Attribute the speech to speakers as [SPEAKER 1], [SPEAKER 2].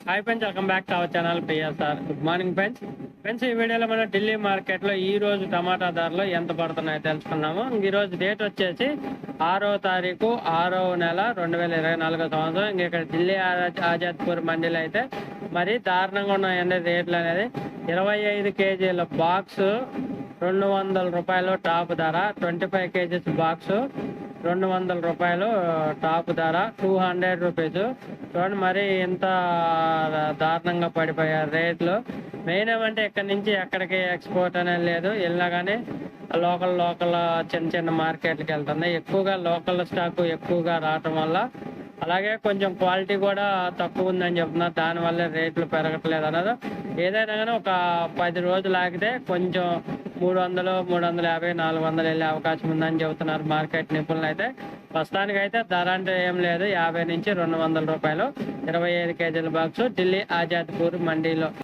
[SPEAKER 1] Hi friends, welcome back to our channel PSR. Good morning friends. ఈ వీడియోలో మనం ఢిల్లీ మార్కెట్లో ఈ రోజు టమాటా ధరలు ఎంత పడుతున్నాయో తెలుసుకున్నాము. ఈ రోజు డేట్ వచ్చేసి 6వ తారీఖు 6వ నెల 2024 సంవత్సరం. ఇంక ఇక్కడ ఢిల్లీ ఆజాద్పూర్ మండీలో అయితే మరి దారుణంగా ఉన్నాయండి రేట్లు అనేది. 25 కేజీల బాక్స్ 200 రూపాయలు టాప్ ధర, 25 కేజీస్ బాక్స్ 200 రూపాయలు టాప్ ధర, 200 రూపీస్. చూడండి మరి ఇంత దారుణంగా పడిపోయారు రేట్లు. మెయిన్ ఏమంటే ఇక్కడ నుంచి ఎక్కడికి ఎక్స్పోర్ట్ అనేది లేదు, వెళ్ళినా కానీ లోకల్ చిన్న మార్కెట్కి వెళ్తున్నాయి. ఎక్కువగా లోకల్ స్టాక్ ఎక్కువగా రావటం వల్ల, అలాగే కొంచెం క్వాలిటీ కూడా తక్కువ ఉందని చెప్తున్నారు. దానివల్ల రేట్లు పెరగట్లేదు అన్నారు. ఏదైనా కానీ ఒక 10 రోజులు ఆగితే కొంచెం 300, 350, 400 వెళ్ళే అవకాశం ఉందని చెబుతున్నారు మార్కెట్ నిపుణులు అయితే. ప్రస్తుతానికి అయితే ధర అంటే ఏం లేదు, 50 నుంచి 200 రూపాయలు 25 కేజీల బాక్స్ ఢిల్లీ ఆజాద్పూర్ మండీలో.